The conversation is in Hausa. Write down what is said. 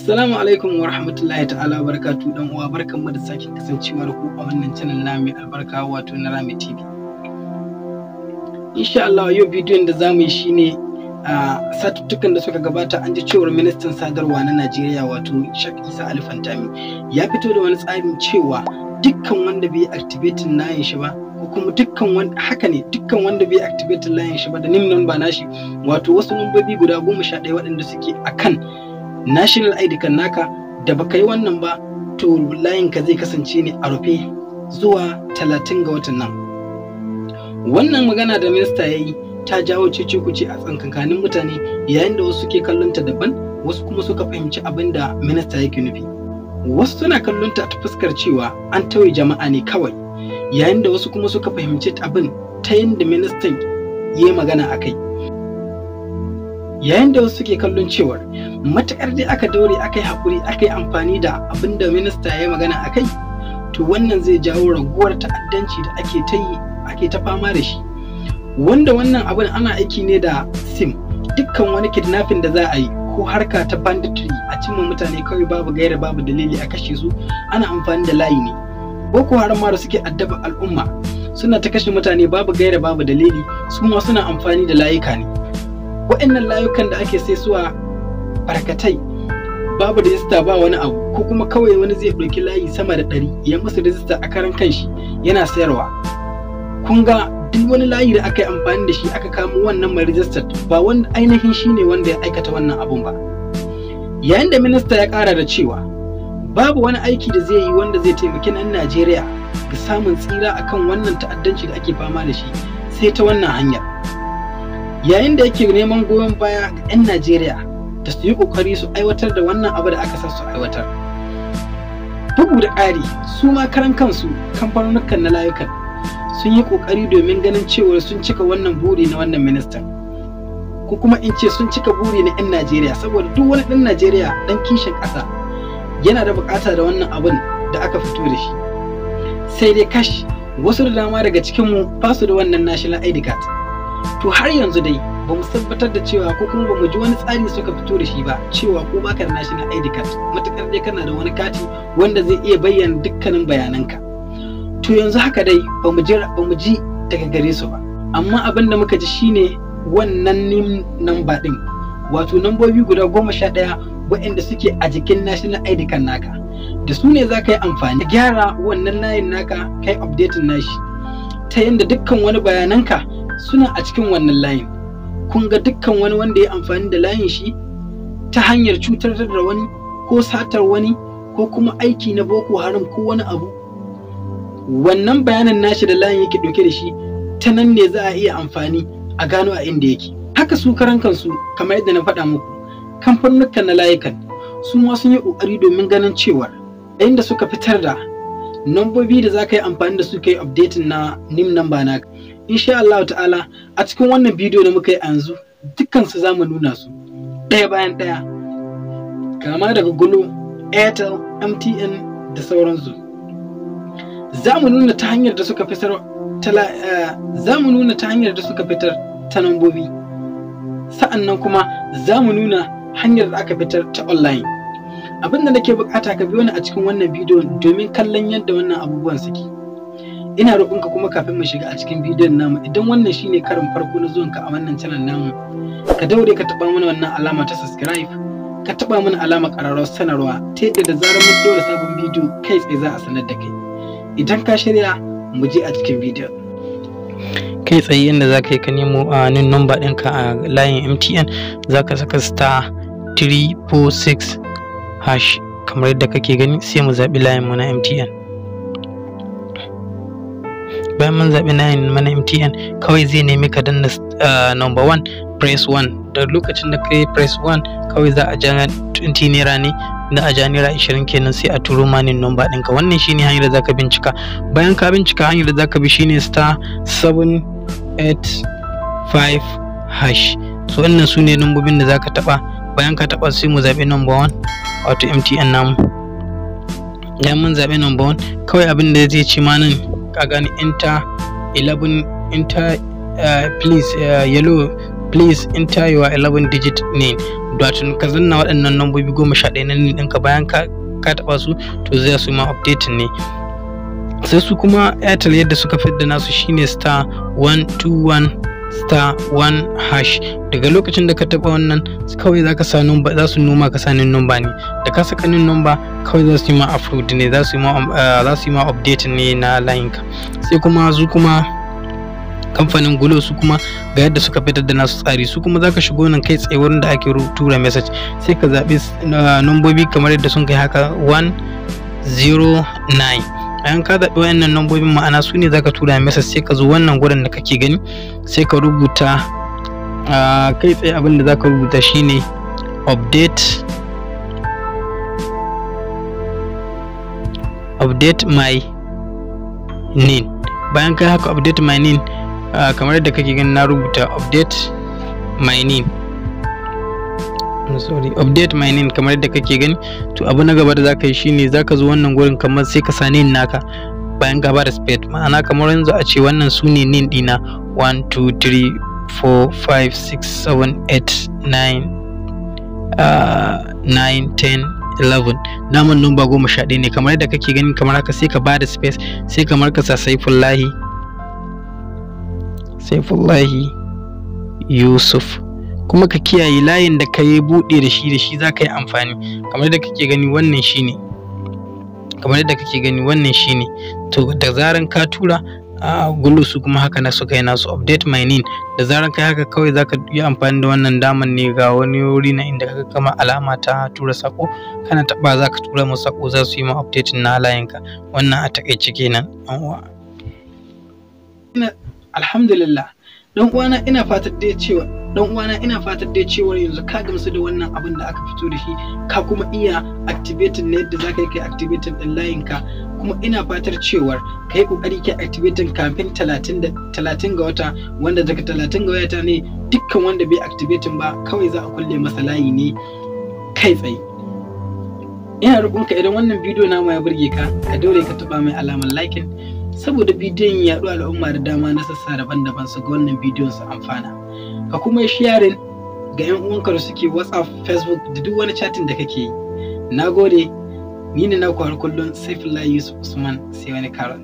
Assalamu alaikum wa rahmatullahi ta'ala wa barakatuh dan uwa barkanmu da sake kasancewa da ku a wannan channel na mai albarka wato na Rami TV. Insha Allah yau bidiyon da zamu yi shine satuttukan da suka gabata an ji cewa ministan sadarwa na Najeriya wato Sheikh Isa Alfantami ya fito da wani tsarin cewa dukkan wanda bai activate layin shi ba ko kuma dukkan wanda bai activate layin shi ba da nim number nashi wato wasu numbobi guda 11 waɗanda suke akan national ID kan naka da baka yi wannan ba to layin ka zai kasance ne a rufe zuwa 30 ga watan nan. Wannan magana da minista yayi ta jawo cece-kuce a tsakankanin mutane yayin da wasu ke kallon ta daban wasu kuma suka fahimci abin da minista yake nufi. Wasu suna kallon ta ta fuskar cewa an tauye jama'a ne kawai yayin da wasu kuma suka fahimci abin ta yadda ministan yayi magana akai. Yayin da wasu suke kallon cewar matakar dai aka daure aka yi haƙuri aka yi amfani da abin da minista ya yi magana a kai to wannan zai jawo raguwar ta'addanci da ake ta fama da shi, wanda wannan abin ana aiki ne da sim. Dukkan wani kidnapping da za a yi ko harka ta banditry a cimma mutane kawai babu gaira babu dalili a kashe su ana amfani da layi ne. Boko Haram ma da suke addaba al'umma suna ta kashe mutane babu gaira babu dalili su ma suna amfani da layuka ne. Waɗannan layukan da ake sai suwa barkatai babu rijista ba wani abu ko kuma kawai wani zai ɗauki layi sama da 100 ya masa rijista a karan kanshi yana sayarwa. Kun ga duk wani layi da aka yi amfani da shi aka kamo wannan mai rijistar ba wanda ainihin shi ne wanda ya aikata wannan abun ba. Yayin da minista ya ƙara da cewa babu wani aiki da zai yi wanda zai taimaki nan Najeriya ga samun tsira akan wannan ta'addanci da ake fama da shi sai ta wannan hanyar. Yayin da yake neman goyon baya ga 'yan Najeriya da su yi kokari su aiwatar da wannan abu da aka sa su aiwatar. Bugu da ƙari su ma karan kansu kamfanonukan na layukan sun yi kokari domin ganin cewa sun cika wannan buri na wannan ministan, ko kuma in ce sun cika buri na 'yan Najeriya, saboda duk wani ɗan Najeriya ɗan kishin ƙasa yana da buƙata da wannan abun da aka fito da shi. Sai dai kash wasu da dama daga cikinmu ba su da wannan national ID card. To har yanzu dai ba mu tabbatar da cewa ko kuma ba mu ji wani tsari suka fito da shi ba cewa ko baka da national ID card matukar dai kana da wani kati wanda zai iya bayyana dukkanin bayananka. To yanzu haka dai ba mu ji daga gare su ba, amma abin da muka ji shine wannan nim number din wato nambobi guda 11 waɗanda suke a jikin national ID card naka da su ne za ka yi amfani gyara wannan layin naka kai updating nashi ta yanda dukkan wani bayananka suna a cikin wannan layin. Kun ga dukkan wani wanda ya amfani da layin shi ta hanyar cutar da wani ko satar wani ko kuma aiki na Boko Haram ko wani abu, wannan bayanan nashi da layin yake dauke da shi ta nan ne za a iya amfani a gano a inda yake. Haka su karan kansu kamar yadda na faɗa muku kamfanonukan na layukan su ma sun yi ƙoƙari domin ganin cewa yayin da suka fitar da nambobi da za ka yi amfani da su ka yi updating na nim number naka. Insha Allah ta'ala a cikin wannan bidiyo da muka yi a yanzu dukkan su zamu nuna su ɗaya bayan ɗaya, kama daga Glo, Airtel, MTN da sauransu. Zamu nuna ta hanyar da suka fitar ta nambobi, sa'annan kuma zamu nuna hanyar da aka fitar ta online. Abinda nake bukata ka biyo ni a cikin wannan bidiyo domin kallon yadda wannan abubuwan suke. Ina roƙonka kuma kafin mu shiga a cikin bidiyon namu, idan wannan shine karin farko na zuwanka a wannan channel namu, ka daure ka taba mana wannan alama ta subscribe, ka taba mana alama ƙararrawar sanarwa ta yadda da zarar mun dora sabon bidiyo kai tsaye za a sanar da kai. Idan ka shirya mu je a cikin bidiyon. Kai tsaye inda za ka yi ka nemo nin number ɗinka a layin MTN za ka saka *346# kamar yadda kake gani, sai mu zaɓi layin mu na MTN. Bayan mun zaɓi layin mana MTN kawai zai nemi ka danna number 1 press 1. Da lokacin da kai press 1 kawai za a ja 20 naira ne, da a ja naira 20 kenan sai a turo manin number ɗinka. Wannan shine hanyar da zaka bincika. Bayan ka bincika hanyar da zaka bi shine *785#. So wannan su ne nambobin da zaka taba. Bayan ka taba sai mu zaɓi number 1 wato MTN namu. Idan mun zaɓi number 1 kawai abin da zai ci ma nan ka gani enter please yellow please enter your 11-digit name. wato ka zanna waɗannan nambobi 11 na nin ɗinka, bayan ka taɓa su to zai su ma updating ne. Sai su kuma Airtel yadda suka fidda nasu shine *121*1#. Daga lokacin da ka taɓa wannan kawai za ka sa number, za su noma ka sanin number ne, da ka saka nin number kawai za su yi ma upload ne, za su yi ma update ne na layinka. Sai kuma su kuma kamfanin Glo su kuma ga yadda suka fitar da nasu tsari, su kuma zaka shigo nan kai tsaye wurin da ake tura message, sai ka zaɓi nambobi kamar yadda sun kai haka 109. bayan ka zaɓi wayannan nambobin ma'ana su ne zaka tura message, sai ka zo wannan gurin da kake gani sai ka rubuta kai tsaye abin da zaka rubuta shine update my nin. Bayan kai haka update my nin, kamar yadda kake gani na rubuta update my nin, update my nin kamar yadda kake gani. To abu na gaba da zaka yi shine zaka zo wannan gurin kamar sai ka sa nin naka bayan ka bada space, ma'ana kamar yanzu a ce wannan su ne nin dina 1 2 3 4 5 6 7 8 9 10 11, naman number 11 ne kamar yadda kake gani. Kamar haka sai ka bada space, sai kamar ka sa Saifullahi Yusuf, kuma ka kiyaye layin da ka yi buɗe da shi za ka yi amfani. Kamar yadda kake gani wannan shine, to da zaran ka tura Glo su kuma haka na suka yi nasu update my nin, da zaran kai haka kawai zaka yi amfani da wannan daman ne. Ga wani wuri na inda kaga kama alama ta tura sako, kana taba zaka tura musu sako, za su yi ma update na layinka. Wannan a takaice kenan dan uwa. Alhamdulillah dan uwana, ina fatar dai cewa yanzu ka gamsu da wannan abin da aka fito da shi, ka kuma iya activating ne yadda zaka yi kai activating din layinka. Kuma ina fatar cewa ka yi kokari kai activating kafin 30 ga wata, wanda daga 30 ga wata ne dukkan wanda bai activating ba kawai za a kulle masa layi ne kai tsaye. Ina roƙonka idan wannan bidiyo namu ya burge ka, ka daure ka taba mai alamar liking, saboda bidiyon ya yaɗu al'umma da dama na sassa daban-daban su ga wannan bidiyon su amfana. Ka kuma yi sharing ga 'yan uwanka da suke WhatsApp, Facebook da duk wani chatting da kake yi. Nagode, ni ne naku har kullum Saifullahi Yusuf Usman, sai wani karon.